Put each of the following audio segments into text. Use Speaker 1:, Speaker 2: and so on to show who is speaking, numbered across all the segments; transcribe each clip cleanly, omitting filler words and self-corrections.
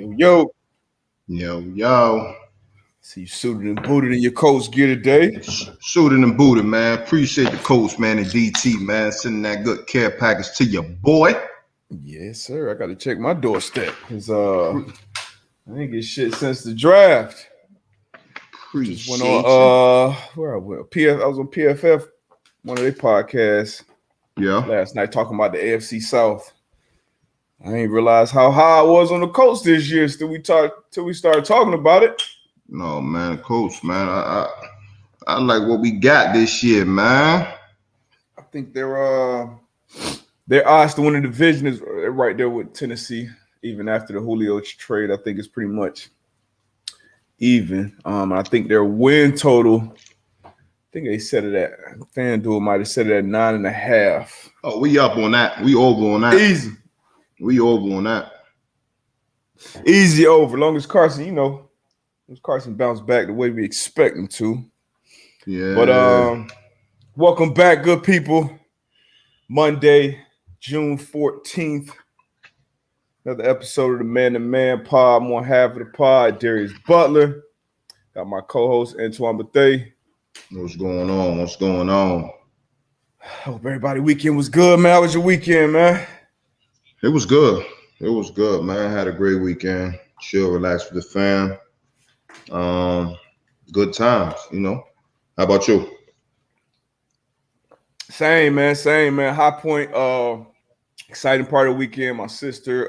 Speaker 1: Yo, yo.
Speaker 2: Yo.
Speaker 1: See you suited and booted in your Colts gear today.
Speaker 2: Suited and booted, man. Appreciate the Colts, man, and DT, man. Sending that good care package to your boy.
Speaker 1: Yes, sir. I got to check my doorstep. Because I didn't get shit since the draft. Just went on, where I went? I was on PFF, one of their podcasts.
Speaker 2: Yeah.
Speaker 1: Last night talking about the AFC South. I didn't realize how high I was on the Colts this year till we started talking about it.
Speaker 2: No, man, Colts, man. I like what we got this year, man.
Speaker 1: I think their odds to win the division is right there with Tennessee. Even after the Julio trade, I think it's pretty much even. I think their win total, I think they set it at, FanDuel might have set it at 9.5.
Speaker 2: Oh, we up on that. We over on that.
Speaker 1: Easy.
Speaker 2: We over on that.
Speaker 1: Easy over. Long as Carson, Carson bounced back the way we expect him to.
Speaker 2: Yeah.
Speaker 1: But welcome back, good people. Monday, June 14th. Another episode of the Man to Man Pod. I'm on half of the pod, Darius Butler. Got my co-host, Antoine Bethea.
Speaker 2: What's going on?
Speaker 1: Hope everybody weekend was good, man. How was your weekend, man?
Speaker 2: It was good, man. I had a great weekend. Chill, relax with the fam. Good times, How about you?
Speaker 1: Same, man. High point, exciting part of the weekend. My sister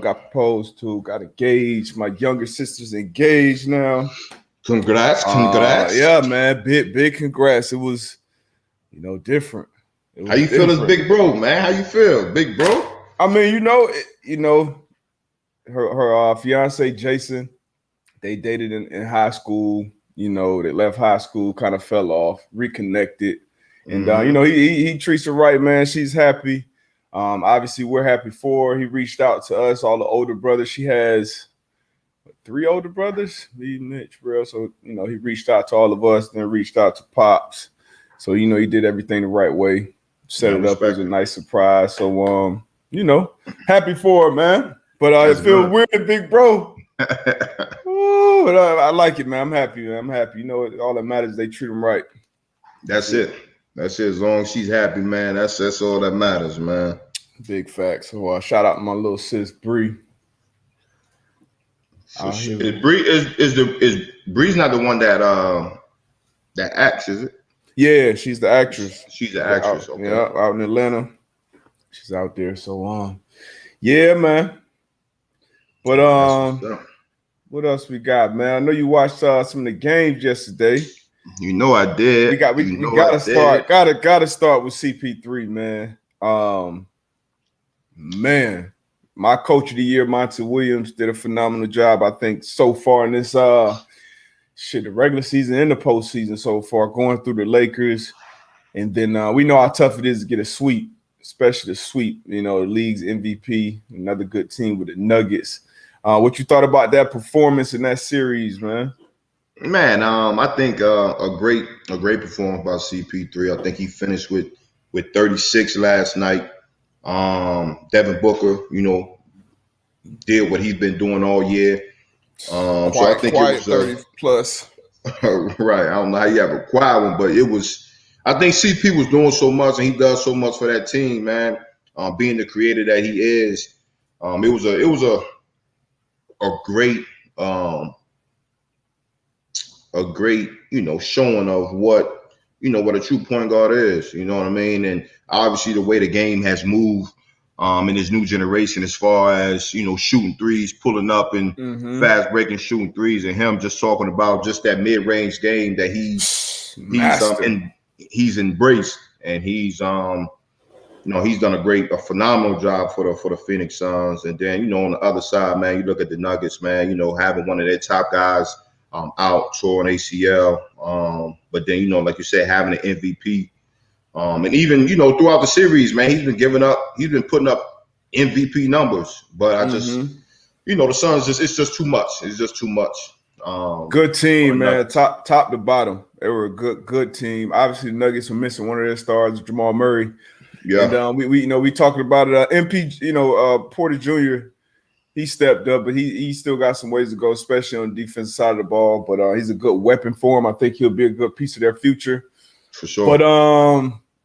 Speaker 1: got proposed to, got engaged. My younger sister's engaged now.
Speaker 2: Congrats.
Speaker 1: Yeah, man. Big congrats. It was, different.
Speaker 2: How you feel as big bro, man? How you feel, big bro?
Speaker 1: I mean, her fiance Jason, they dated in high school. They left high school, kind of fell off, reconnected, and he treats her right, man. She's happy. Obviously, we're happy for her. He reached out to us, all the older brothers. She has 3 older brothers, me, Mitch, bro. So he reached out to all of us, then reached out to Pops. So he did everything the right way, set it up as a nice surprise. So happy for her, man. But it feels weird, big bro. Ooh, but I like it, man. I'm happy, man. I'm happy. All that matters is they treat them right.
Speaker 2: That's it. As long as she's happy, man. That's all that matters, man.
Speaker 1: Big facts. So shout out to my little sis Bree.
Speaker 2: Is Bree's not the one that acts, is it?
Speaker 1: Yeah, she's the actress.
Speaker 2: She's the actress.
Speaker 1: Okay. Yeah, out in Atlanta. She's out there. So yeah, man. But what else we got, man? I know you watched some of the games yesterday.
Speaker 2: I did.
Speaker 1: We gotta start. Gotta start with CP3, man. Man, my coach of the year, Monty Williams, did a phenomenal job, I think, so far in this the regular season and the postseason so far, going through the Lakers. And then we know how tough it is to get a sweep, especially the sweep, the league's MVP, another good team with the Nuggets. What you thought about that performance in that series, man?
Speaker 2: Man, I think a great performance by CP3. I think he finished with 36 last night. Devin Booker, did what he's been doing all year. So I think it was
Speaker 1: 30 plus.
Speaker 2: Right. I don't know how you have a quiet one, but it was. I think CP was doing so much, and he does so much for that team, man. Being the creator that he is, it was a great showing of what a true point guard is. You know what I mean? And obviously the way the game has moved in this new generation, as far as shooting threes, pulling up and fast breaking shooting threes, and him just talking about just that mid range game that he's embraced, and he's done a phenomenal job for the Phoenix Suns. And then on the other side, man, you look at the Nuggets, man, having one of their top guys out, tore an ACL, but then like you said, having an MVP, and even throughout the series, man, he's been putting up MVP numbers. But I just the Suns, it's just too much. It's just too much.
Speaker 1: Good team, man. Top to bottom, they were a good team. Obviously, the Nuggets were missing one of their stars, Jamal Murray. Yeah, and we talking about it. MP, Porter Jr. he stepped up, but he still got some ways to go, especially on the defensive side of the ball. But he's a good weapon for him. I think he'll be a good piece of their future.
Speaker 2: For sure.
Speaker 1: But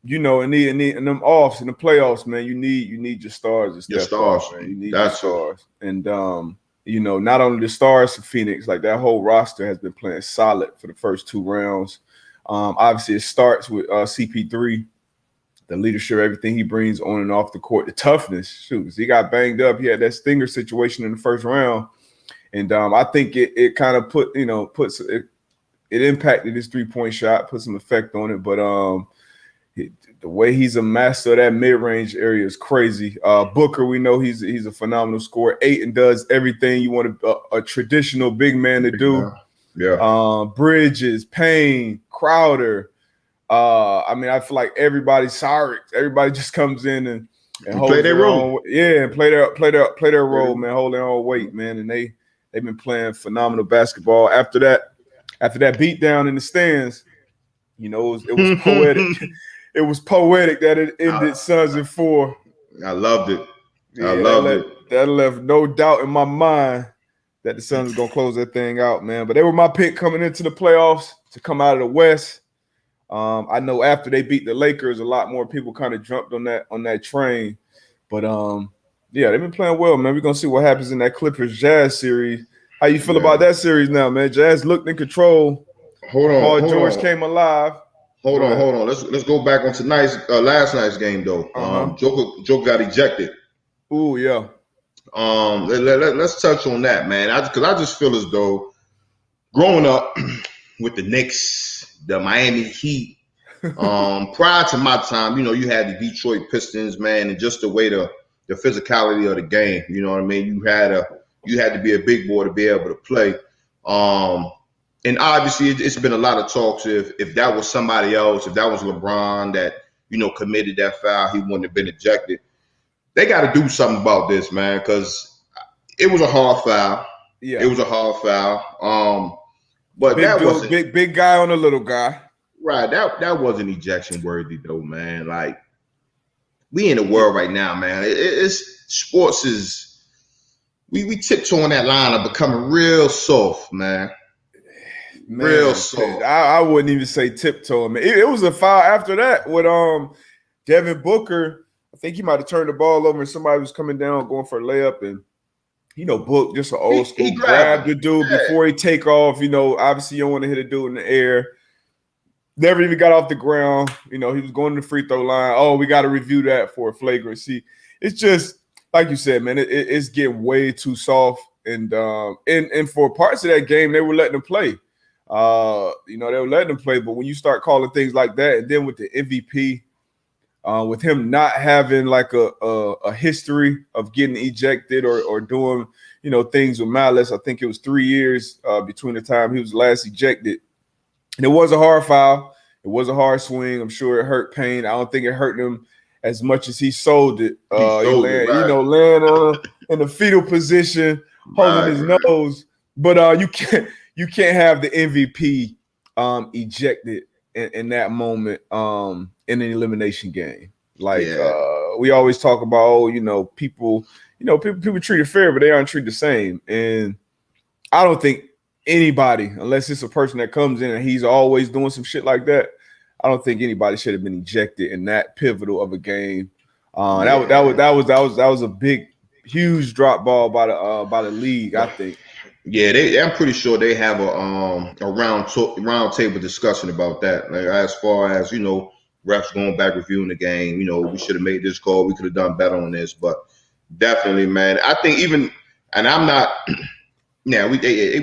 Speaker 1: in them offs, in the playoffs, man, you need your stars to step up, man. You need your stars. And not only the stars for Phoenix, like that whole roster has been playing solid for the first 2 rounds. Obviously, it starts with CP3, the leadership, everything he brings on and off the court, the toughness. Shoot, he got banged up. He had that stinger situation in the first round, and I think it kind of it impacted his 3-point shot, put some effect on it. But the way he's a master of that mid-range area is crazy. Booker, we know he's a phenomenal scorer. Ayton does everything you want a traditional big man to do.
Speaker 2: Yeah.
Speaker 1: Bridges, Payne, Crowder. I feel like everybody just comes in and holds
Speaker 2: play their role.
Speaker 1: And play their role, man, hold their own weight, man. And they've been playing phenomenal basketball. After that beat down in the stands, it was poetic. It was poetic that it ended Suns in 4.
Speaker 2: I loved it.
Speaker 1: That left no doubt in my mind that the Suns are gonna close that thing out, man. But they were my pick coming into the playoffs to come out of the West. I know after they beat the Lakers, a lot more people kind of jumped on that train. But they've been playing well, man. We're gonna see what happens in that Clippers Jazz series. How you feel about that series now, man? Jazz looked in control. Paul George came alive.
Speaker 2: Hold on. Let's go back on last night's game though. Joker got ejected.
Speaker 1: Ooh, yeah.
Speaker 2: Let's touch on that, man. Because I just feel as though growing up with the Knicks, the Miami Heat, prior to my time, you had the Detroit Pistons, man, and just the way the physicality of the game. You know what I mean? You had to be a big boy to be able to play. And obviously, it's been a lot of talks if that was somebody else, if that was LeBron that committed that foul, he wouldn't have been ejected. They got to do something about this, man, because it was a hard foul.
Speaker 1: Yeah,
Speaker 2: it was a hard foul. But
Speaker 1: big
Speaker 2: that
Speaker 1: dude,
Speaker 2: wasn't
Speaker 1: big guy on a little guy.
Speaker 2: Right. That wasn't ejection worthy though, man. Like we in the world right now, man. It's sports is we tiptoeing that line of becoming real soft, man. Real soft.
Speaker 1: I wouldn't even say tiptoeing, man. It was a foul after that with Devin Booker. I think he might have turned the ball over and somebody was coming down going for a layup, and Book, just an old school, he grabbed the dude before he take off. Obviously you don't want to hit a dude in the air. Never even got off the ground. He was going to the free throw line. Oh, we got to review that for a flagrancy. It's just like you said, man. It's getting way too soft, and for parts of that game, they were letting them play. They were letting them play, but when you start calling things like that, and then with the MVP, with him not having like a history of getting ejected or doing things with malice, I think it was 3 years between the time he was last ejected. And it was a hard foul. It was a hard swing. I'm sure it hurt Payne. I don't think it hurt him as much as he sold it. Laying in the fetal position, holding his nose. But you can't have the MVP ejected in that moment in an elimination game. We always talk about, people treat it fair, but they aren't treated the same. And I don't think anybody, unless it's a person that comes in and he's always doing some shit like that, I don't think anybody should have been ejected in that pivotal of a game. That was a big, huge drop ball by the league, I think.
Speaker 2: Yeah, I'm pretty sure they have a round table discussion about that. Like, as far as refs going back reviewing the game, we should have made this call. We could have done better on this, but definitely, man. I think and I'm not. Yeah, we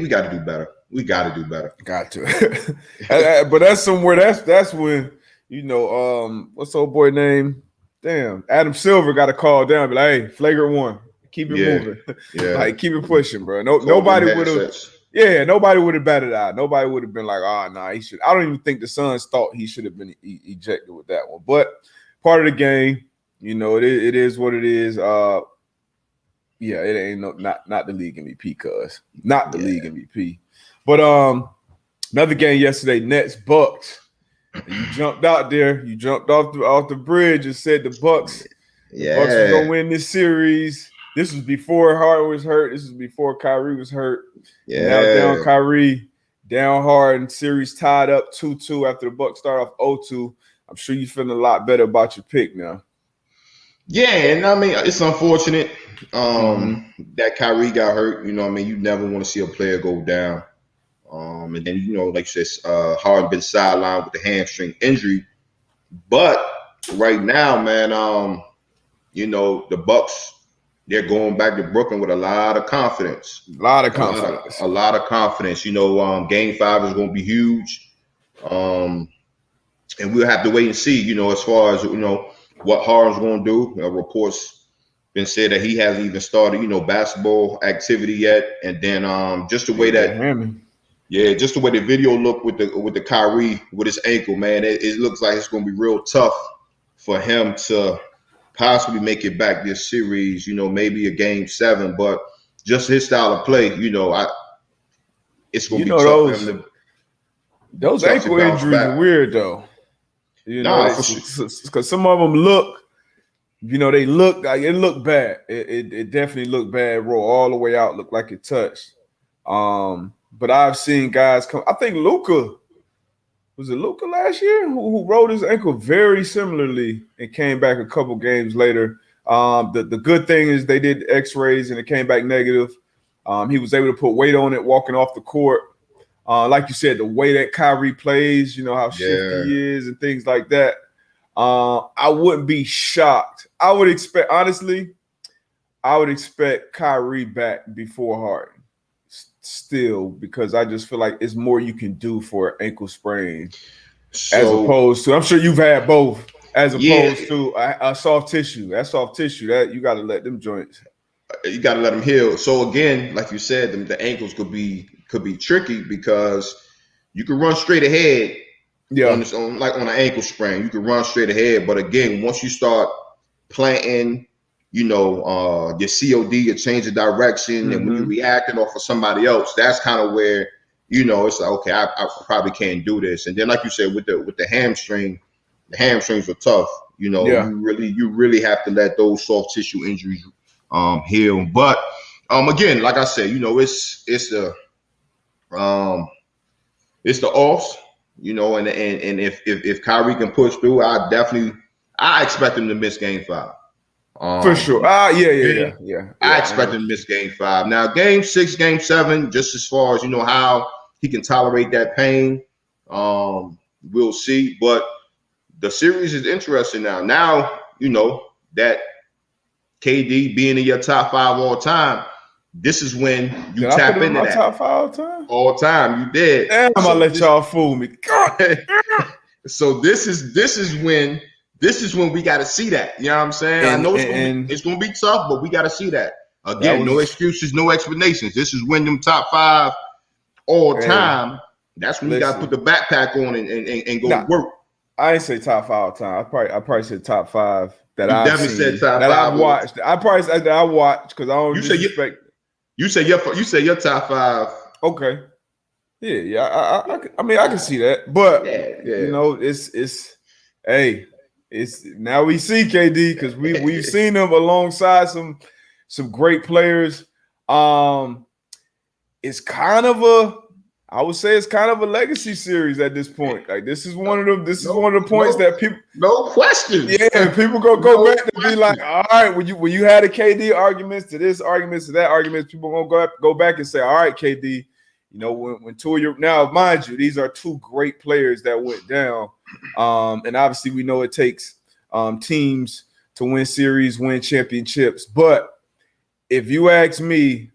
Speaker 2: got to do better. We got to do better.
Speaker 1: Got to. But that's somewhere. That's when what's the old boy name? Damn, Adam Silver got a call down. Be like, hey, flagrant 1. Keep it moving.
Speaker 2: Yeah.
Speaker 1: Keep it pushing, bro. Nobody would have. Yeah, nobody would have batted out. Nobody would have been like, he should. I don't even think the Suns thought he should have been ejected with that one. But part of the game, it is what it is. It ain't not the league MVP, cuz not the league MVP. But another game yesterday, Nets Bucks. You jumped out there. You jumped off the bridge and said the Bucks. The Bucks were gonna win this series. This was before Harden was hurt. This was before Kyrie was hurt.
Speaker 2: Yeah.
Speaker 1: And now down Kyrie, down Harden, series tied up 2-2 after the Bucks start off 0-2. I'm sure you're feeling a lot better about your pick now.
Speaker 2: Yeah, and I mean, it's unfortunate that Kyrie got hurt. You know what I mean? You never want to see a player go down. And then, you know, like you said, Harden been sidelined with the hamstring injury. But right now, man, you know, the Bucks, they're going back to Brooklyn with a lot of confidence.
Speaker 1: A lot of confidence.
Speaker 2: A lot of confidence. You know, Game 5 is going to be huge. And we'll have to wait and see, you know, as far as, you know, what Harden's going to do. Reports been said that he hasn't even started, you know, basketball activity yet. And then just the way that just the way the video looked with the Kyrie with his ankle, man, it looks like it's going to be real tough for him to possibly make it back this series, you know, maybe a Game 7, but just his style of play, you know, it's going to be tough for him to.
Speaker 1: Those ankle injuries are weird, though. You know, because some of them look, you know, they look like it looked bad. It definitely looked bad. Roll all the way out, looked like it touched. But I've seen guys come. I think Luka last year who rolled his ankle very similarly and came back a couple games later. The good thing is they did X-rays and it came back negative. He was able to put weight on it walking off the court. Like you said, the way that Kyrie plays, you know, how shifty he is and things like that. I wouldn't be shocked. I would expect Kyrie back before Harden still, because I just feel like it's more you can do for an ankle sprain as opposed to, I'm sure you've had both, as opposed to a soft tissue. That soft tissue, that you got to let them joints.
Speaker 2: You got to let them heal. So again, like you said, the ankles could be tricky because you can run straight ahead. Yeah, on an ankle sprain, you can run straight ahead. But again, once you start planting, you know, your COD, your change of direction, and when you're reacting off of somebody else, that's kind of where, you know, it's like, okay, I probably can't do this. And then, like you said, with the hamstring, the hamstrings are tough. You know, you really have to let those soft tissue injuries heal. But again, like I said, you know, it's the offs, you know, and if Kyrie can push through, I expect him to miss Game 5.
Speaker 1: For sure. Yeah.
Speaker 2: I expect him to miss Game 5. Now, Game 6, Game 7, just as far as, you know, how he can tolerate that pain, we'll see. But the series is interesting now. Now, you know, that KD being in your top 5 all time, this is when you tap into that.
Speaker 1: Top 5 all time?
Speaker 2: All time, you did.
Speaker 1: Damn, I'm gonna let y'all fool me.
Speaker 2: So this is when we got to see that. You know what I'm saying? I know it's gonna be tough, but we got to see that. Again, no excuses, no explanations. This is when them top 5 all time. That's when you got to put the backpack on and go work.
Speaker 1: I ain't say top 5 all time. I probably said top 5 that I've
Speaker 2: definitely
Speaker 1: seen,
Speaker 2: said top
Speaker 1: that
Speaker 2: 5
Speaker 1: I've watched. I probably said that I watched because I don't disrespect.
Speaker 2: You say your top 5.
Speaker 1: Okay. Yeah. I mean, I can see that, but you know, it's now we see KD because we've seen him alongside some great players. It's kind of I would say it's kind of a legacy series at this point. Like this is one of the points that people,
Speaker 2: no question.
Speaker 1: Yeah, people go back to be like, all right, when you had a KD arguments to this arguments to that arguments, people gonna go back and say, all right, KD, you know, when two of your, now mind you, these are two great players that went down, and obviously we know it takes teams to win series, win championships. But if you ask me,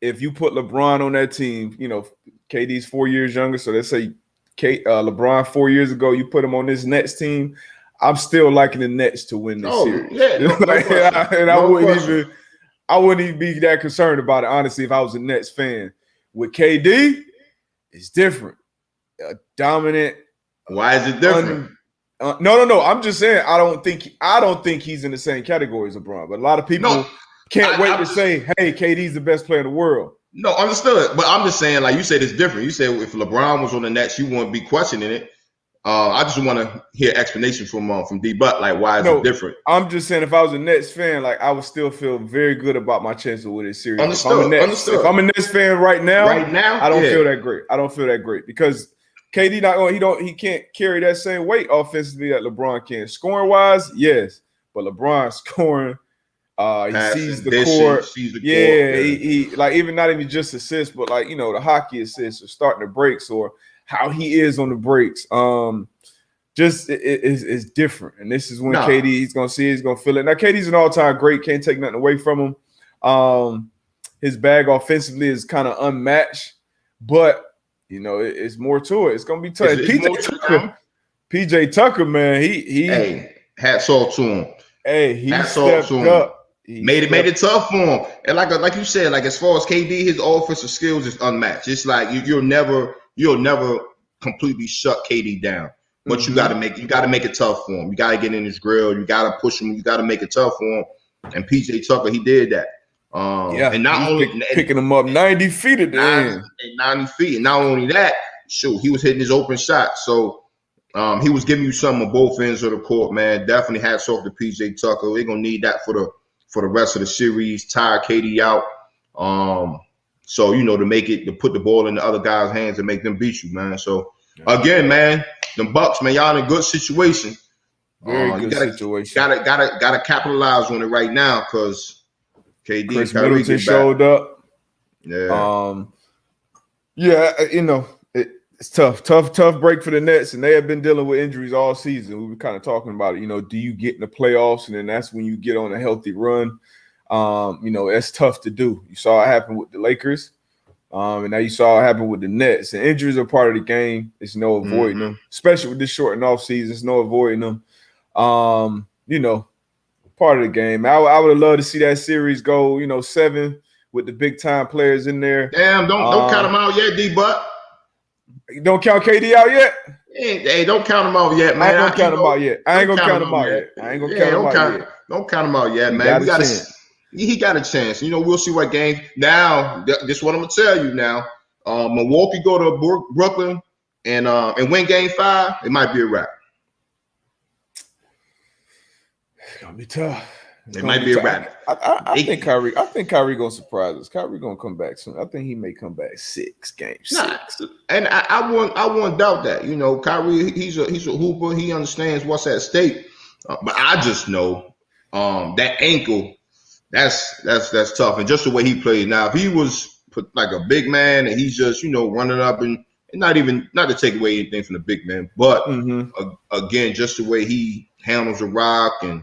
Speaker 1: if you put LeBron on that team, you know, KD's 4 years younger. So let's say LeBron 4 years ago, you put him on this Nets team. I'm still liking the Nets to win this series. Yeah, I wouldn't even be that concerned about it, honestly, if I was a Nets fan. With KD, it's different. Dominant.
Speaker 2: Why is it different?
Speaker 1: No. I'm just saying I don't think he's in the same category as LeBron. But a lot of people can't wait to say, hey, KD's the best player in the world.
Speaker 2: No, understood. But I'm just saying, like you said, it's different. You said if LeBron was on the Nets, you wouldn't be questioning it. I just want to hear explanation from D. Butt, like why is it different?
Speaker 1: I'm just saying, if I was a Nets fan, like I would still feel very good about my chances with this series. If I'm a Nets fan right now, I don't feel that great. I don't feel that great because KD he can't carry that same weight offensively that LeBron can. Scoring wise, yes, but LeBron scoring, he sees the court. He like even not even just assists, but like the hockey assists or starting the breaks or how he is on the breaks. Just it's different, and this is when KD he's gonna feel it. Now KD's an all-time great, can't take nothing away from him. His bag offensively is kind of unmatched, but it's more to it. It's gonna be tough. PJ Tucker, man,
Speaker 2: hey, hats off to him.
Speaker 1: Hey, he stepped up.
Speaker 2: Made it tough for him. And like you said, like as far as KD, his offensive skills is unmatched. It's like you'll never completely shut KD down. But you gotta make it tough for him. You gotta get in his grill. You gotta push him. You gotta make it tough for him. And PJ Tucker, he did that.
Speaker 1: And not only picking him up 90 feet at the end.
Speaker 2: 90 feet. And not only that, shoot, he was hitting his open shot. So he was giving you something on both ends of the court, man. Definitely hats off to PJ Tucker. They're gonna need that for the rest of the series. Tire KD out. So to put the ball in the other guy's hands and make them beat you, man. So again, man, them Bucks, man, y'all in a good situation.
Speaker 1: Very good situation.
Speaker 2: Gotta capitalize on it right now because KD
Speaker 1: Chris Middleton showed up. It's tough break for the Nets, and they have been dealing with injuries all season. We were kind of talking about it. Do you get in the playoffs, and then that's when you get on a healthy run. It's tough to do. You saw it happen with the Lakers. And now you saw it happen with the Nets. And injuries are part of the game. It's no avoiding them, especially with this shortened off season. It's no avoiding them. Part of the game. I would have loved to see that series go, 7 with the big time players in there.
Speaker 2: Damn, don't count them out yet, D-Butt.
Speaker 1: You don't count KD out yet?
Speaker 2: Hey, don't count them out yet, man.
Speaker 1: I ain't gonna count them out yet. Don't count
Speaker 2: them out yet, man. He got a chance. We'll see what game. Now, this is what I'm gonna tell you now. Milwaukee go to Brooklyn and win game 5, it might be a wrap.
Speaker 1: It's gonna be tough.
Speaker 2: It might be a wrap.
Speaker 1: I think Kyrie gonna surprise us. Kyrie gonna come back soon. I think he may come back 6 games.
Speaker 2: And I won't doubt that. Kyrie, he's a hooper. He understands what's at stake. But I just know that ankle. That's tough. And just the way he plays now, if he was like a big man and he's just running up and not to take away anything from the big man, but again, just the way he handles the rock and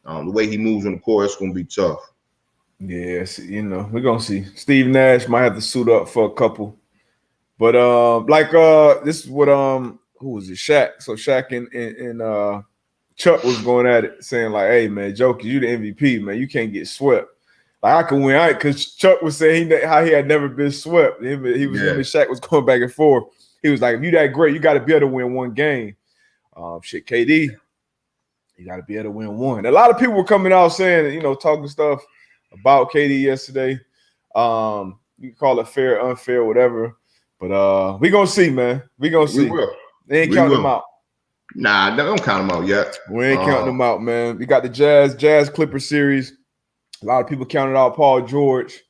Speaker 2: the way he moves on the court, it's gonna be tough.
Speaker 1: Yes, we're gonna see. Steve Nash might have to suit up for a couple, but this is what who was it? Shaq. So Shaq and Chuck was going at it, saying like, "Hey man, Joker, you the MVP, man. You can't get swept. Like I can win, because Chuck was saying how he had never been swept. Him and Shaq was going back and forth. He was like, if you that great, you got to be able to win one game. KD, you got to be able to win one. A lot of people were coming out saying, talking stuff about KD yesterday. You can call it fair, unfair, whatever. But we gonna see, man. We gonna see.
Speaker 2: We will.
Speaker 1: They ain't counting them out.
Speaker 2: Nah, don't count them out yet.
Speaker 1: We ain't counting them out, man. We got the Jazz Clippers series. A lot of people counted out Paul George.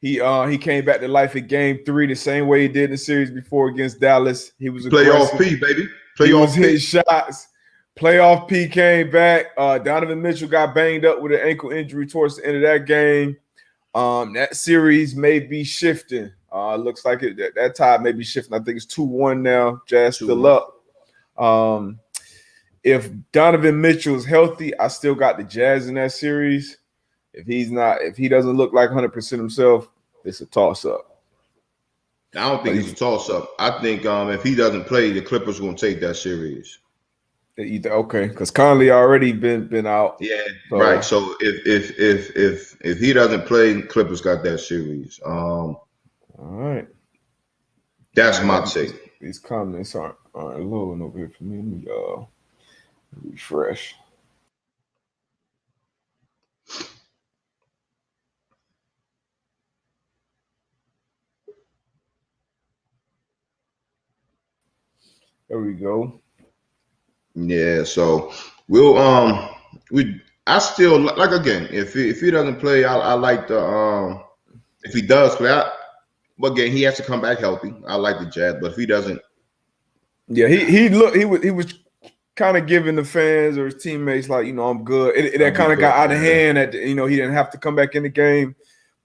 Speaker 1: He came back to life in Game 3 the same way he did in the series before against Dallas. He was
Speaker 2: playoff P, baby.
Speaker 1: Playoff P. Hit shots. Playoff P came back. Donovan Mitchell got banged up with an ankle injury towards the end of that game. That series may be shifting. Looks like that tide may be shifting. I think it's 2-1 now. Jazz still up. If Donovan Mitchell is healthy, I still got the Jazz in that series. If he doesn't look like 100% himself, it's a toss-up.
Speaker 2: I don't think it's a toss-up. I think if he doesn't play, the Clippers will take that series.
Speaker 1: Okay, because Conley already been out.
Speaker 2: Yeah, so. Right. So if he doesn't play, Clippers got that series.
Speaker 1: All right.
Speaker 2: That's my take.
Speaker 1: These comments aren't loading over here for me. Let me refresh. There we go.
Speaker 2: Yeah, so we'll we I still like again if he doesn't play, I like the if he does play, but again he has to come back healthy. I like the Jazz, but if he doesn't,
Speaker 1: Yeah, he was kind of giving the fans or his teammates like, I'm good. That
Speaker 2: I'll be
Speaker 1: kind of got
Speaker 2: good.
Speaker 1: out of
Speaker 2: Yeah.
Speaker 1: hand. That he didn't have to come back in the game.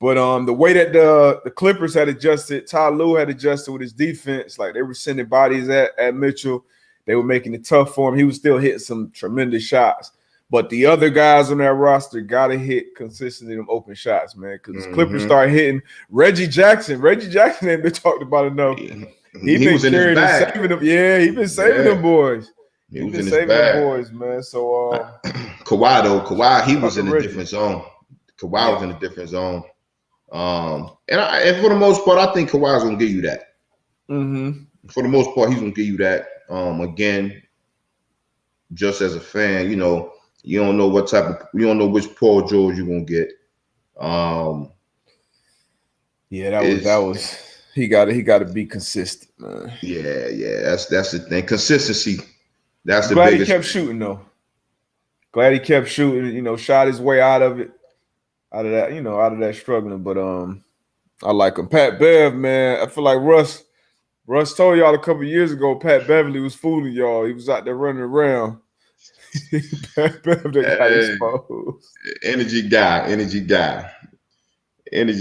Speaker 1: But the way that the Clippers had adjusted, Ty Lue had adjusted with his defense. Like they were sending bodies at Mitchell. They were making it tough for him. He was still hitting some tremendous shots. But the other guys on that roster got to hit consistently them open shots, man. Because Clippers started hitting Reggie Jackson. Reggie Jackson ain't been talked about enough. He been
Speaker 2: was in his
Speaker 1: carrying and
Speaker 2: bag.
Speaker 1: saving them. Yeah, he been saving them boys.
Speaker 2: He
Speaker 1: He
Speaker 2: was
Speaker 1: been
Speaker 2: in his
Speaker 1: saving them
Speaker 2: bag.
Speaker 1: boys, man. So
Speaker 2: Kawhi, he was in a
Speaker 1: Reggie.
Speaker 2: different zone. Kawhi was in a different zone. And for the most part, I think Kawhi's gonna give you that.
Speaker 1: Mm-hmm.
Speaker 2: For the most part, he's gonna give you that. Again, just as a fan, you don't know you don't know which Paul George you're gonna get.
Speaker 1: Yeah, that was he got to be consistent, man.
Speaker 2: Yeah, that's the thing. Consistency. That's the
Speaker 1: Glad
Speaker 2: biggest.
Speaker 1: he kept shooting though. Glad he kept shooting. Shot his way out of it, out of that struggling. But I like him. Pat Bev, man. I feel like Russ told y'all a couple years ago. Pat Beverly was fooling y'all. He was out there running around. Pat Bev that got exposed.
Speaker 2: Energy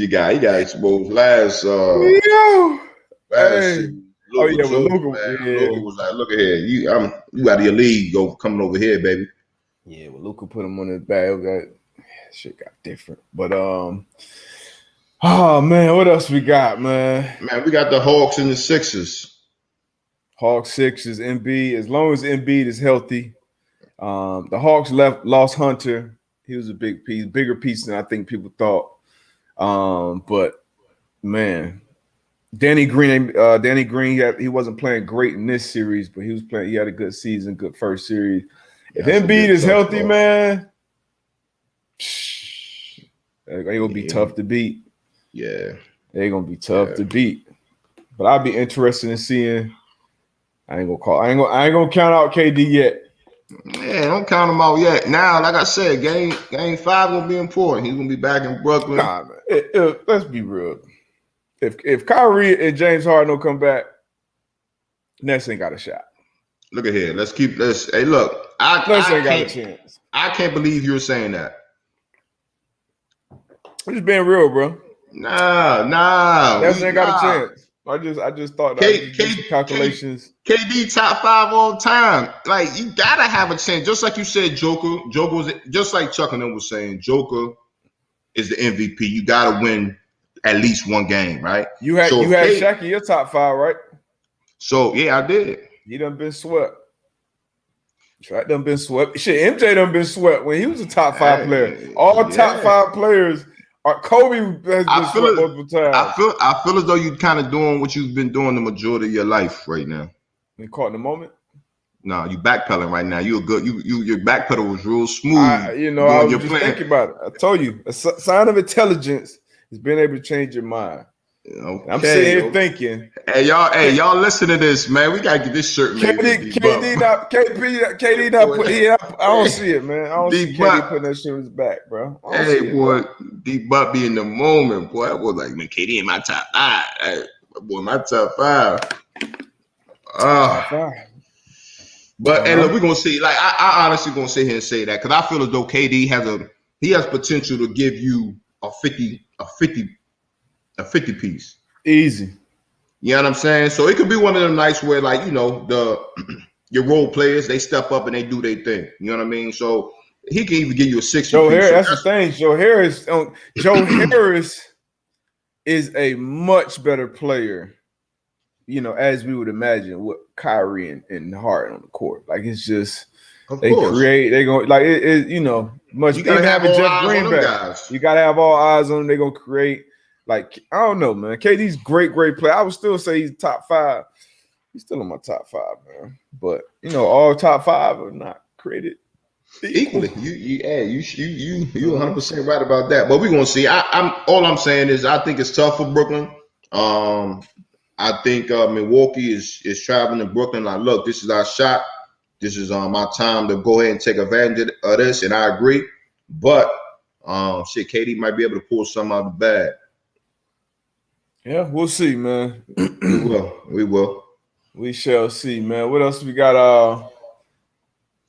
Speaker 2: guy. He got exposed last season. Luka was like, look at here, you out of your league, coming over here, baby.
Speaker 1: Yeah, well, Luka put him on his back. Shit got different. But oh man, what else we got, man?
Speaker 2: Man, we got the Hawks and the Sixers.
Speaker 1: Hawks, Sixers, Embiid. As long as Embiid is healthy, the Hawks lost Hunter. He was a bigger piece than I think people thought. But man, Danny Green, he wasn't playing great in this series, but he was playing. He had a good season, good first series. If Embiid is healthy, man, they're gonna be tough to beat.
Speaker 2: Yeah,
Speaker 1: they're gonna be tough to beat. But I'd be interested in seeing. I ain't gonna count out KD yet.
Speaker 2: Yeah, don't count him out yet. Now, like I said, game 5 gonna be important. He's gonna be back in Brooklyn.
Speaker 1: Nah, man. Let's be real. If Kyrie and James Harden don't come back, Nets ain't got a shot.
Speaker 2: Look at here. Hey, look.
Speaker 1: Nets ain't got a chance.
Speaker 2: I can't believe you're saying that.
Speaker 1: I'm just being real, bro.
Speaker 2: Nah.
Speaker 1: Nets ain't got a chance. I just thought calculations.
Speaker 2: KD top 5 all time. Like you gotta have a chance. Just like you said, Joker was just like Chuck and them was saying. Joker is the MVP. You gotta win at least one game, right?
Speaker 1: You had Shaq in your top 5, right?
Speaker 2: So yeah, I did.
Speaker 1: He done been swept. Shaq done been swept. Shit, MJ done been swept when he was a top 5 player. All top 5 players. Kobe has been swept multiple times.
Speaker 2: I feel as though you're kind of doing what you've been doing the majority of your life right now.
Speaker 1: You caught in the moment?
Speaker 2: No, you backpedaling right now. Your backpedal was real smooth.
Speaker 1: I was just thinking about it. I told you, a sign of intelligence is being able to change your mind. Okay, I'm sitting here thinking.
Speaker 2: Hey y'all listen to this, man. We gotta get this shirt made.
Speaker 1: KD not put. I don't see it, man. I don't see KD putting that shit in his back, bro.
Speaker 2: Hey boy, D-Butt be in the moment, boy. I was like, man, KD in my top 5. Hey, boy, my top 5. But and look, we're gonna see. Like I honestly gonna sit here and say that because I feel as though KD has potential to give you a 50 piece.
Speaker 1: Easy.
Speaker 2: You know what I'm saying? So it could be one of them nights where, like, your role players, they step up and they do their thing. You know what I mean? So he can even give you a 60
Speaker 1: Joe
Speaker 2: piece.
Speaker 1: Harris, that's the thing. Joe Harris is a much better player, as we would imagine with Kyrie and Harden on the court. Like it's just they gonna like it much.
Speaker 2: You gotta have Jeff Green back.
Speaker 1: You gotta have all eyes on them. They're gonna create. Like, I don't know, man. KD's great player. I would still say he's top 5. He's still in my top 5, man. But all top 5 are not created
Speaker 2: equally. You 100% right about that. But we're gonna see. All I'm saying is I think it's tough for Brooklyn. I think Milwaukee is traveling to Brooklyn. Like, look, this is our shot. this is my time to go ahead and take advantage of this, and I agree. But shit, KD might be able to pull something out of the bag.
Speaker 1: Yeah, we'll see, man.
Speaker 2: We will. We will.
Speaker 1: We shall see, man. What else we got?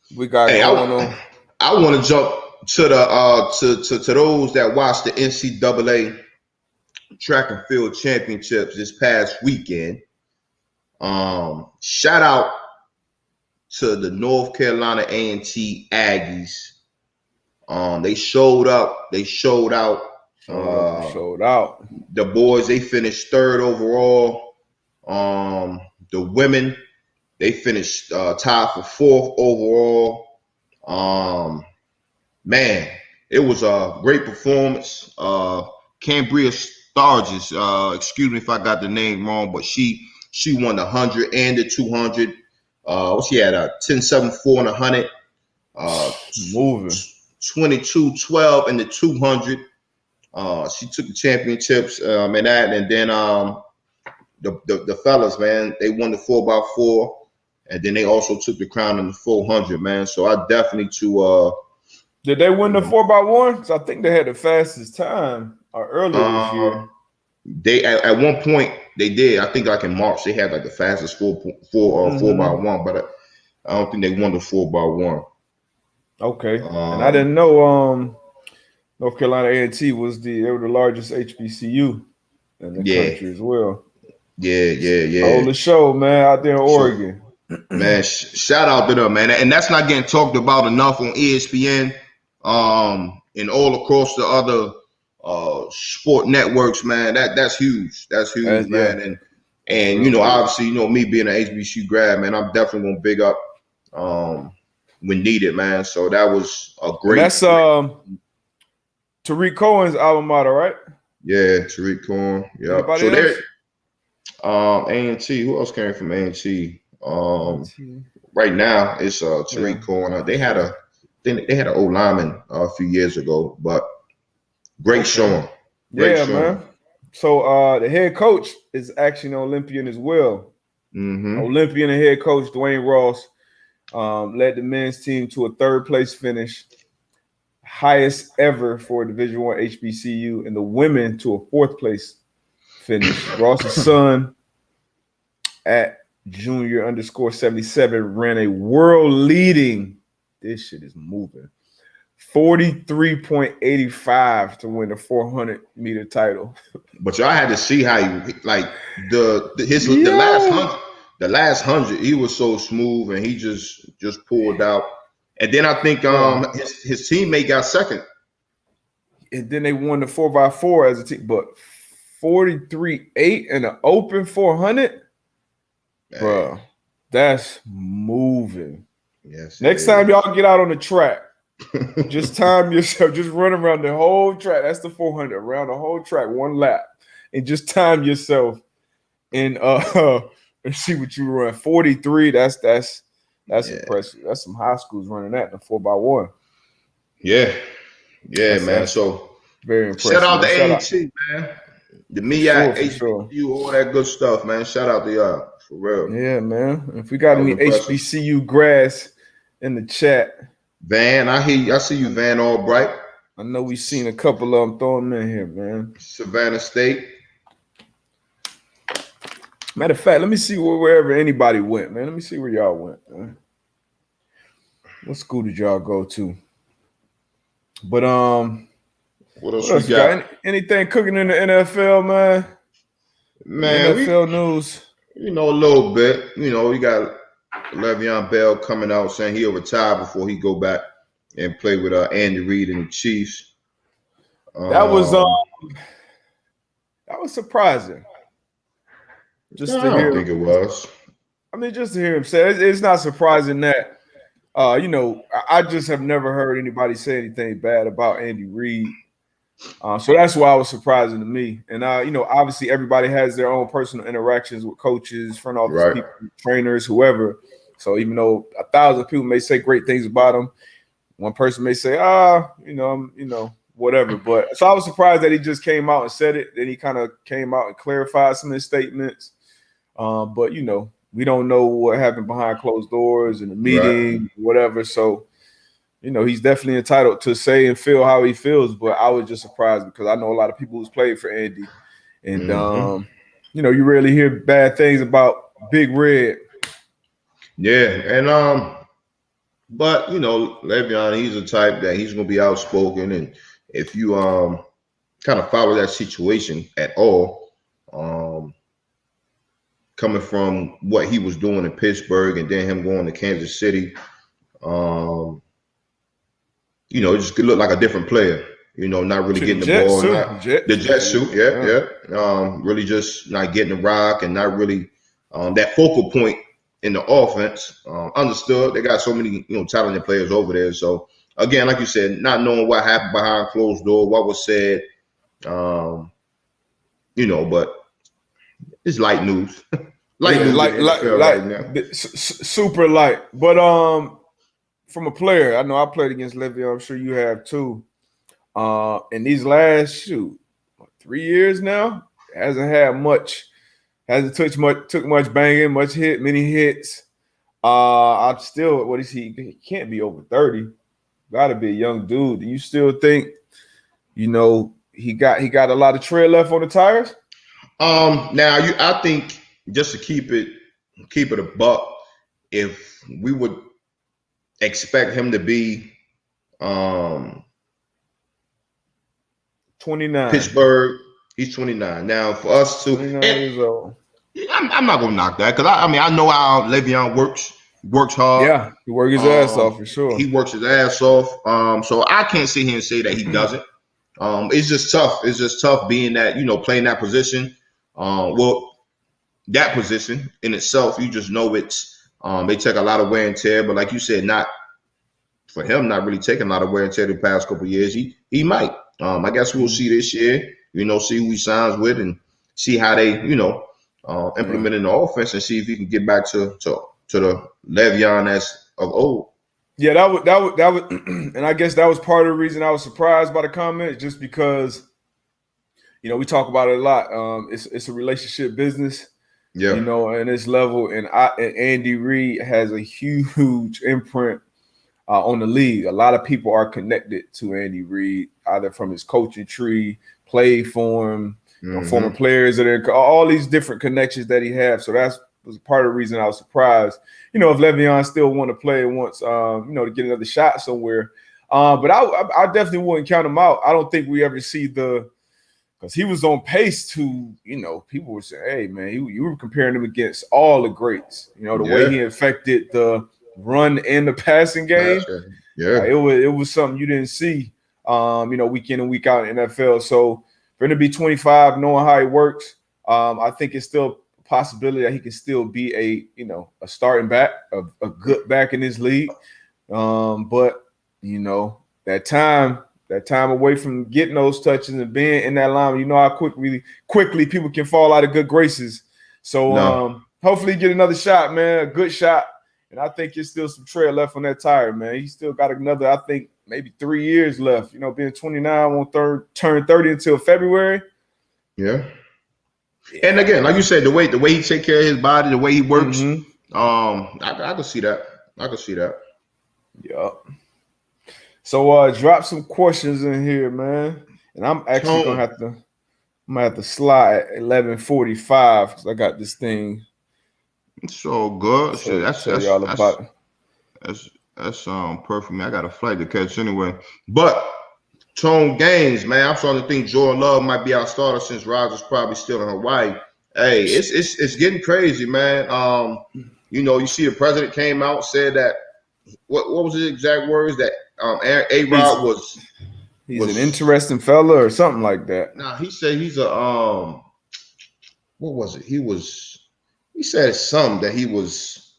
Speaker 2: Hey,
Speaker 1: going on.
Speaker 2: I want to jump to the to those that watched the NCAA track and field championships this past weekend. Shout out to the North Carolina A&T Aggies. They showed up. They showed out.
Speaker 1: Showed out.
Speaker 2: The boys, they finished third overall. The women, they finished tied for fourth overall. Man, it was a great performance. Cambria Sturgis, excuse me if I got the name wrong, but she won the 100 and the 200. She had a 10.74 and 100.
Speaker 1: Moving
Speaker 2: 22-12 in the 200. She took the championships and that, and then the fellas, man, they won the 4x4, and then they also took the crown in the 400, man. So I definitely
Speaker 1: Did they win the 4x1? Because I think they had the fastest time earlier this year.
Speaker 2: They at one point they did. I think like in March they had like the fastest 4x1, but I don't think they won the 4x1.
Speaker 1: Okay, and I didn't know North Carolina A&T they were the largest HBCU in the country as well.
Speaker 2: Yeah.
Speaker 1: Hold the show, man, out there in Oregon.
Speaker 2: Man, shout out to them, man. And that's not getting talked about enough on ESPN, and all across the other sport networks, man. That's huge. That's huge, man. Yeah. And you know, obviously, you know, me being an HBCU grad, man, I'm definitely gonna big up when needed, man. So that was a great.
Speaker 1: And that's Tariq Cohen's alma mater, right?
Speaker 2: Yeah, Tariq Cohen. Yeah.
Speaker 1: Anybody
Speaker 2: so
Speaker 1: else?
Speaker 2: A&T. Who else came from A&T? Right now it's Tariq Cohen. They had an old lineman a few years ago, but great showing. Great showing.
Speaker 1: Man. So the head coach is actually an Olympian as well. Olympian and head coach Dwayne Ross led the men's team to a third place finish, highest ever for a Division I HBCU, and the women to a fourth place finish. Ross's son at junior _77 ran a world leading, this shit is moving, 43.85 to win the 400-meter title.
Speaker 2: But y'all had to see how he, like, the last 100 he was so smooth, and he just pulled out. And then I think his teammate got second.
Speaker 1: And then they won the 4x4 as a team, but 43.8 in the open 400. Bro, that's moving.
Speaker 2: Yes.
Speaker 1: Next time y'all get out on the track, just time yourself, just run around the whole track. That's the 400, around the whole track, one lap, and just time yourself and see what you run. 43. That's impressive. That's some high schools running that in the 4x1.
Speaker 2: Yeah, man. So
Speaker 1: very impressive.
Speaker 2: Shout out to A&T, man. The MEAC, HBCU, all that good stuff, man. Shout out to y'all. For real.
Speaker 1: Yeah, man. If we got any HBCU grads in the chat.
Speaker 2: Van, I see you, Van Albright.
Speaker 1: I know we've seen a couple of them throwing them in here, man.
Speaker 2: Savannah State.
Speaker 1: Matter of fact, let me see wherever anybody went, man. Let me see where y'all went, man. What school did y'all go to? But
Speaker 2: what else we got?
Speaker 1: Anything cooking in the NFL, man?
Speaker 2: Man,
Speaker 1: NFL news.
Speaker 2: You know, a little bit. You know, we got Le'Veon Bell coming out saying he'll retire before he go back and play with Andy Reid and the Chiefs.
Speaker 1: That was surprising.
Speaker 2: I don't think it was.
Speaker 1: I mean, just to hear him say it's not surprising that you know, I just have never heard anybody say anything bad about Andy Reid. So that's why it was surprising to me. And you know, obviously everybody has their own personal interactions with coaches, front office people, trainers, whoever. So even though 1,000 people may say great things about him, one person may say, you know, whatever. But so I was surprised that he just came out and said it. Then he kind of came out and clarified some of his statements. But you know, we don't know what happened behind closed doors in the
Speaker 2: Right.
Speaker 1: meeting, whatever. So, he's definitely entitled to say and feel how he feels. But I was just surprised because I know a lot of people who's played for Andy, and you rarely hear bad things about Big Red.
Speaker 2: Yeah, and but Le'Veon, he's a type that he's gonna be outspoken, and if you kind of follow that situation at all, coming from what he was doing in Pittsburgh and then him going to Kansas City, it just could look like a different player. Not really getting the
Speaker 1: Jet
Speaker 2: ball,
Speaker 1: suit,
Speaker 2: not the jet suit. Yeah. Really just not getting the rock and not really that focal point in the offense. Understood. They got so many talented players over there. So again, like you said, not knowing what happened behind closed door, what was said, but it's light news. Light news in the NFL right now.
Speaker 1: Super light. But from a player, I know I played against Le'Veon. I'm sure you have too. In these last 3 years now, hasn't took much banging, many hits. I'm still, what is he? He can't be over 30. Gotta be a young dude. Do you still think, he got a lot of tread left on the tires?
Speaker 2: Now I think just to keep it a buck, if we would expect him to be
Speaker 1: 29.
Speaker 2: Pittsburgh, he's 29. Now for us to
Speaker 1: 29 years old.
Speaker 2: I'm not gonna knock that because I know how Le'Veon works hard.
Speaker 1: Yeah, he works his ass off for sure.
Speaker 2: He works his ass off. So I can't sit here and say that he doesn't. It's just tough. It's just tough being that playing that position. That position in itself, you just know it's they take a lot of wear and tear. But like you said, not for him, not really taking a lot of wear and tear the past couple of years. He might. I guess we'll see this year. See who he signs with and see how they implement in the offense and see if he can get back to the Le'Veon as of old.
Speaker 1: Yeah, that was, and I guess that was part of the reason I was surprised by the comment, just because, we talk about it a lot. It's a relationship business, and this level, and Andy Reid has a huge imprint on the league. A lot of people are connected to Andy Reid, either from his coaching tree, played for him, former players that are all these different connections that he has. So that was part of the reason I was surprised. If Le'Veon still want to play and wants, to get another shot somewhere. But I definitely wouldn't count him out. I don't think we ever see because he was on pace to, people were saying, hey, man, you were comparing him against all the greats. The way he affected the run and the passing game.
Speaker 2: Yeah,
Speaker 1: it was something you didn't see, week in and week out in NFL. So for him to be 25, knowing how he works, I think it's still a possibility that he can still be a starting back, a good back in this league. But that time away from getting those touches and being in that line, how quickly people can fall out of good graces. So hopefully get another shot, man, a good shot. And I think there's still some tread left on that tire, man. He still got another, I think, maybe 3 years left. Being 29, won't turn 30 until February.
Speaker 2: Yeah. And again, like you said, the way he take care of his body, the way he works, I can see that.
Speaker 1: Yeah. So drop some questions in here, man. And I'm actually gonna have to slide at 11:45 because I got this thing.
Speaker 2: It's all good.
Speaker 1: So
Speaker 2: that's
Speaker 1: y'all about
Speaker 2: that's perfect, man. I got a flight to catch anyway. But Tone Gaines, man, I'm starting to think Jordan Love might be our starter since Rodgers probably still in Hawaii. Hey, it's getting crazy, man. You see the president came out, said that what was his exact words, that A-Rod was
Speaker 1: an interesting fella or something like that.
Speaker 2: Nah, he said he's a what was it? He said something that he was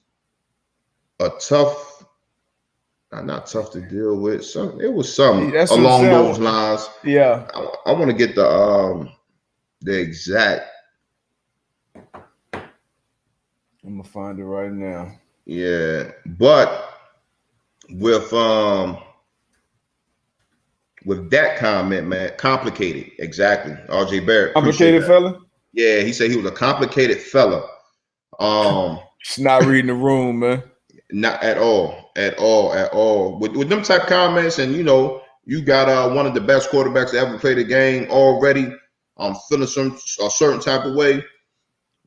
Speaker 2: a tough, not tough to deal with. It was something along those lines.
Speaker 1: Yeah.
Speaker 2: I want to get the exact.
Speaker 1: I'm gonna find it right now.
Speaker 2: Yeah, but with that comment, man, complicated. Exactly. RJ Barrett.
Speaker 1: Complicated fella?
Speaker 2: Yeah, he said he was a complicated fella.
Speaker 1: Just not reading the room, man.
Speaker 2: Not at all, at all, at all. With them type comments, and you got one of the best quarterbacks to ever play the game already. Feeling a certain type of way,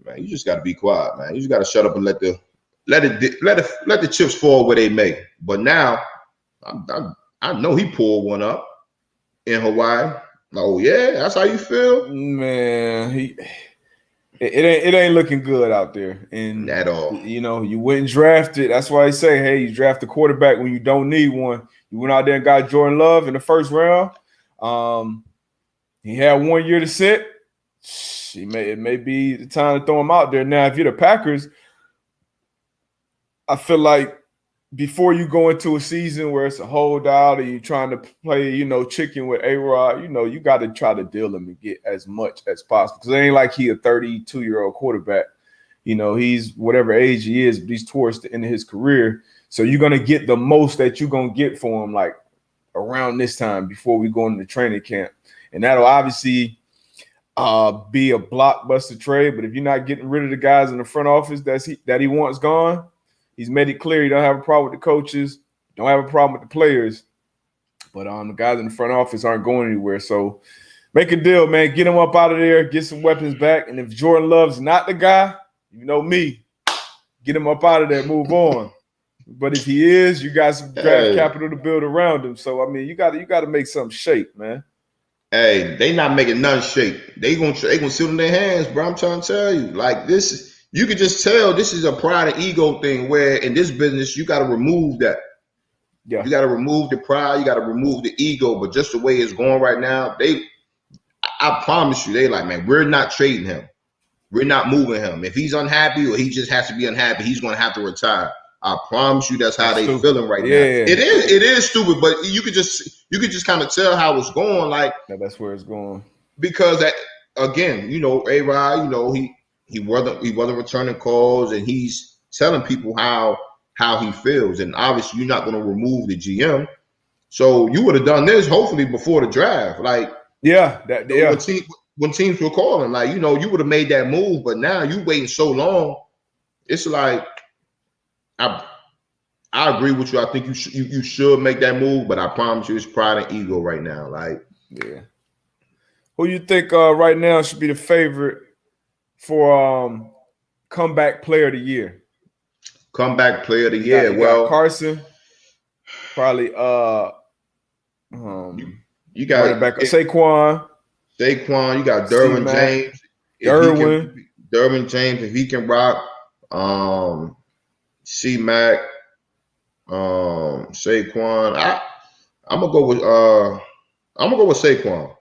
Speaker 2: man. You just got to be quiet, man. You just got to shut up and let the chips fall where they may. But now, I know he pulled one up in Hawaii. Oh yeah, that's how you feel,
Speaker 1: man. It ain't looking good out there, and
Speaker 2: at all.
Speaker 1: You went and drafted. That's why I say, hey, you draft a quarterback when you don't need one. You went out there and got Jordan Love in the first round. He had 1 year to sit. It may be the time to throw him out there. Now, if you're the Packers, I feel like before you go into a season where it's a holdout or you're trying to play, chicken with A-Rod, you got to try to deal him and get as much as possible. Because it ain't like he a 32-year-old quarterback. He's whatever age he is, but he's towards the end of his career. So you're going to get the most that you're going to get for him, like, around this time before we go into training camp. And that'll obviously be a blockbuster trade. But if you're not getting rid of the guys in the front office that he wants gone, he's made it clear he don't have a problem with the coaches, don't have a problem with the players, but the guys in the front office aren't going anywhere. So make a deal, man. Get him up out of there, get some weapons back. And if Jordan Love's not the guy, you know me, get him up out of there, move on. But if he is, you got some draft capital to build around him. So, I mean, you got to make something shake, man.
Speaker 2: Hey, they not making nothing shake. They gonna sit on their hands, bro. I'm trying to tell you, like this. You can just tell this is a pride and ego thing where in this business, you got to remove that. Yeah. You got to remove the pride. You got to remove the ego. But just the way it's going right now, I promise you, they like, man, we're not trading him. We're not moving him. If he's unhappy or he just has to be unhappy, he's going to have to retire. I promise you that's how they feeling right now. It is stupid, but you could just kind of tell how it's going. Like,
Speaker 1: that's where it's going.
Speaker 2: Because again, A-Rod, he wasn't returning calls, and he's telling people how he feels. And obviously, you're not going to remove the GM. So you would have done this hopefully before the draft. Like, when teams were calling, like, you would have made that move. But now you waiting so long. It's like I agree with you. I think you should make that move, but I promise you, it's pride and ego right now. Like,
Speaker 1: yeah. Who you think right now should be the favorite for comeback player of the year?
Speaker 2: Comeback player of the year.
Speaker 1: Got Carson, probably
Speaker 2: you got
Speaker 1: back Saquon.
Speaker 2: Saquon, you got Derwin James. Derwin James, if he can rock. C-Mac, Saquon. I'm gonna go with Saquon.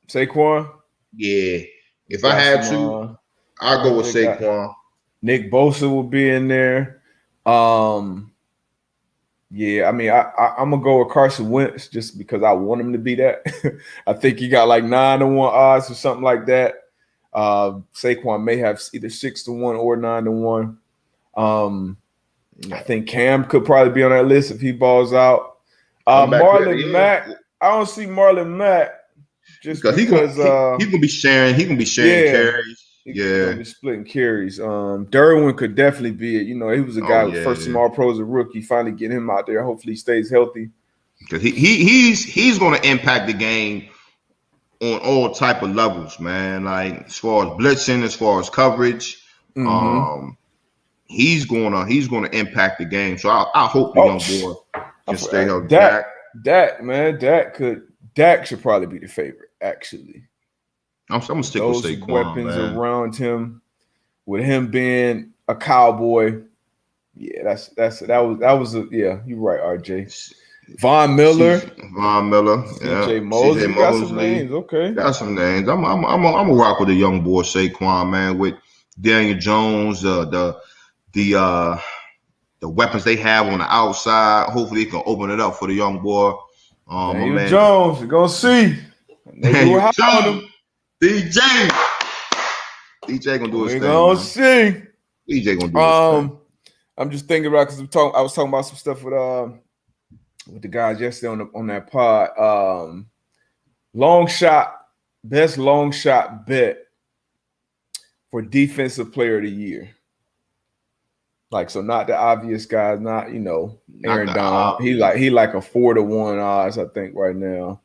Speaker 1: Saquon?
Speaker 2: Yeah. If I had to, I'll go with Saquon.
Speaker 1: Nick Bosa will be in there. Yeah, I mean, I'm gonna go with Carson Wentz just because I want him to be that. I think he got like 9-1 odds or something like that. Saquon may have either 6-1 or 9-1. I think Cam could probably be on that list if he balls out. Marlon Mack, I don't see Marlon Mack just because he
Speaker 2: can be sharing. He can be sharing carries.
Speaker 1: He'll be splitting carries. Derwin could definitely be it. He was a guy first team All Pro as a rookie. Finally get him out there. Hopefully he stays healthy.
Speaker 2: Because he's going to impact the game on all type of levels, man. Like as far as blitzing, as far as coverage, he's gonna impact the game. So I hope the young boy can stay healthy.
Speaker 1: Dak should probably be the favorite. Actually,
Speaker 2: I'm gonna stick with Saquon.
Speaker 1: Weapons around him, with him being a Cowboy. Yeah, that was you're right, RJ. Von Miller, CJ Mosley, got some names. Okay,
Speaker 2: got some names. I'm gonna rock with the young boy Saquon, man. With Daniel Jones, the weapons they have on the outside. Hopefully, it can open it up for the young boy.
Speaker 1: Daniel Jones, you're gonna see.
Speaker 2: Daniel Jones, DJ gonna do his thing. We're gonna
Speaker 1: see.
Speaker 2: DJ gonna do his thing.
Speaker 1: I'm just thinking about because I was talking about some stuff with the guys yesterday on that pod. Best long shot bet for defensive player of the year. Like, so not the obvious guys, not
Speaker 2: Not
Speaker 1: Aaron
Speaker 2: the
Speaker 1: Donald.
Speaker 2: obvious.
Speaker 1: He like a 4-1 odds, I think, right now.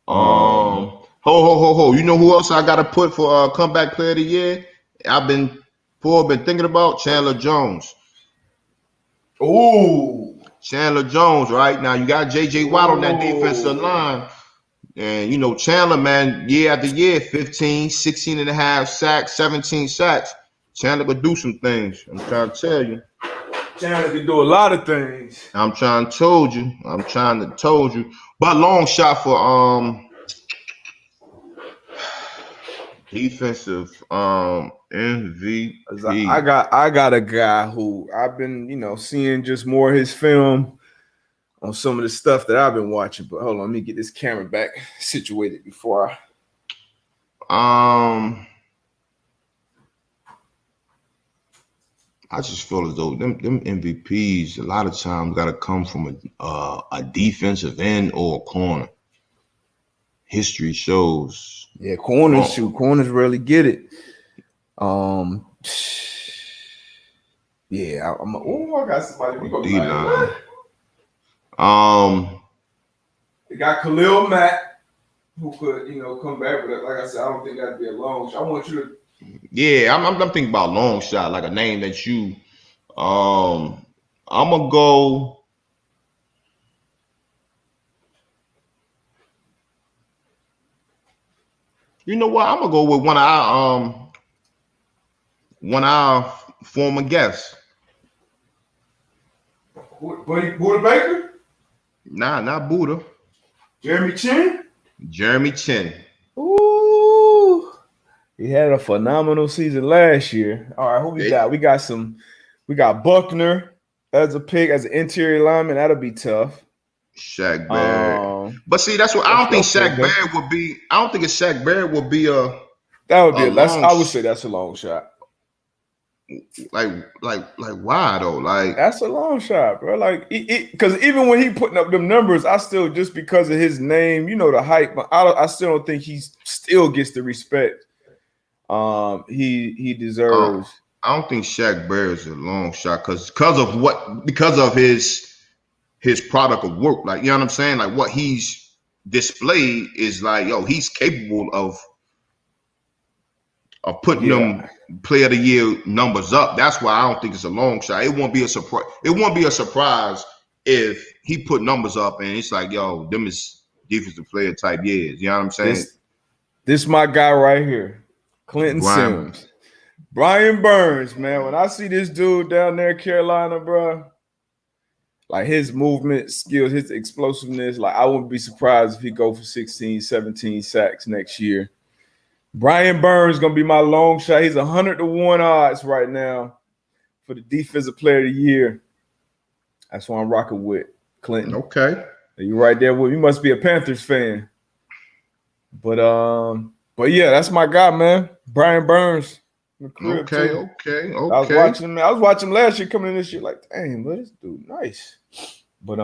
Speaker 2: Ho. You know who else I got to put for comeback player of the year? I've been thinking about Chandler Jones.
Speaker 1: Ooh.
Speaker 2: Chandler Jones, right? Now you got J.J. Watt on that defensive
Speaker 1: Ooh.
Speaker 2: line. And, Chandler, man, year after year, 15, 16 and a half sacks, 17 sacks. Chandler could do some things. I'm trying to tell you.
Speaker 1: Chandler can do a lot of things.
Speaker 2: I'm trying to told you. But long shot for defensive
Speaker 1: I
Speaker 2: MVP.
Speaker 1: got a guy who I've been, seeing just more of his film on some of the stuff that I've been watching. But hold on, let me get this camera back situated before
Speaker 2: I just feel as though them MVPs a lot of times got to come from a defensive end or a corner. History shows.
Speaker 1: corners rarely get it. Yeah, I got somebody. We gonna be like, what? They got Khalil Mack, who could, come back, but like I said, I don't think that'd be a long shot. I want you to.
Speaker 2: Yeah, I'm thinking about long shot, like a name that you. I'm gonna go. You know what? I'm gonna go with one of our former guests.
Speaker 1: Buddha Baker?
Speaker 2: Nah, not Buddha.
Speaker 1: Jeremy Chin?
Speaker 2: Jeremy Chin.
Speaker 1: Ooh. He had a phenomenal season last year. All right, who we got? We got Buckner as a pick, as an interior lineman. That'll be tough.
Speaker 2: Shaq Barrett. But see, that's what I don't think Shaq Barrett would be. I don't think Shaq Barrett would be a.
Speaker 1: That would be I would say that's a long shot.
Speaker 2: Like why though? Like
Speaker 1: that's a long shot, bro. Like, because even when he putting up them numbers, I still, just because of his name, the hype, I still don't think he still gets the respect he deserves.
Speaker 2: I don't think Shaq Barrett is a long shot because of his product of work. Like, you know what I'm saying? Like, what he's displayed is like, he's capable of putting them player of the year numbers up. That's why I don't think it's a long shot. It won't be a surprise. It won't be a surprise if he put numbers up and it's like, them is defensive player type years. You know what I'm saying?
Speaker 1: This my guy right here, Clinton Sims. Brian Burns, man. When I see this dude down there in Carolina, bro, like his movement skills, his explosiveness, like I wouldn't be surprised if he go for 16, 17 sacks next year. Brian Burns going to be my long shot. He's 100-1 odds right now for the defensive player of the year. That's what I'm rocking with, Clinton.
Speaker 2: Okay.
Speaker 1: You right there with you. Must be a Panthers fan. But yeah, that's my guy, man. Brian Burns.
Speaker 2: Okay.
Speaker 1: I was watching him last year, coming in this year, like, dang, but this dude nice. But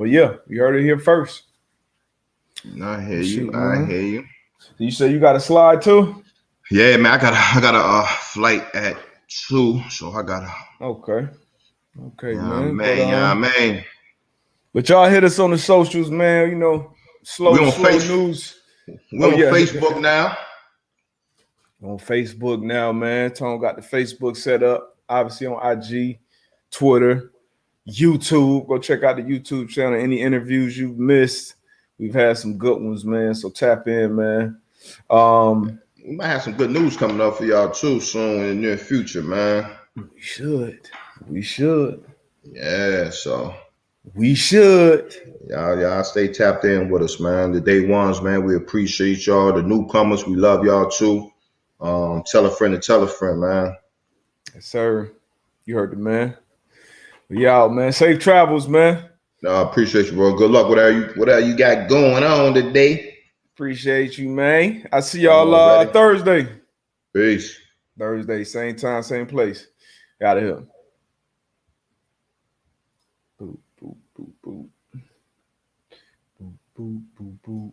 Speaker 1: yeah, you heard it here first.
Speaker 2: I hear you.
Speaker 1: You say you got a slide too?
Speaker 2: Yeah, man. I got a flight at 2, so I gotta.
Speaker 1: Okay, man.
Speaker 2: Man.
Speaker 1: But y'all hit us on the socials, man. Slow news.
Speaker 2: We on Facebook now.
Speaker 1: On Facebook now, man. Tone got the Facebook set up. Obviously on IG, Twitter, YouTube. Go check out the YouTube channel. Any interviews you've missed, we've had some good ones, man. So tap in, man.
Speaker 2: We might have some good news coming up for y'all too soon in the near future, man.
Speaker 1: We should.
Speaker 2: Yeah, so
Speaker 1: we should.
Speaker 2: Y'all stay tapped in with us, man. The day ones, man. We appreciate y'all. The newcomers, we love y'all too. Tell a friend to tell a friend, man.
Speaker 1: Yes, sir. You heard the man. We out, man. Safe travels, man.
Speaker 2: No, I appreciate you, bro. Good luck. Whatever you got going on today.
Speaker 1: Appreciate you, man. I see y'all Thursday.
Speaker 2: Peace.
Speaker 1: Thursday, same time, same place. Out of here. Boop, boop, boop, boop. Boop, boop, boop, boop.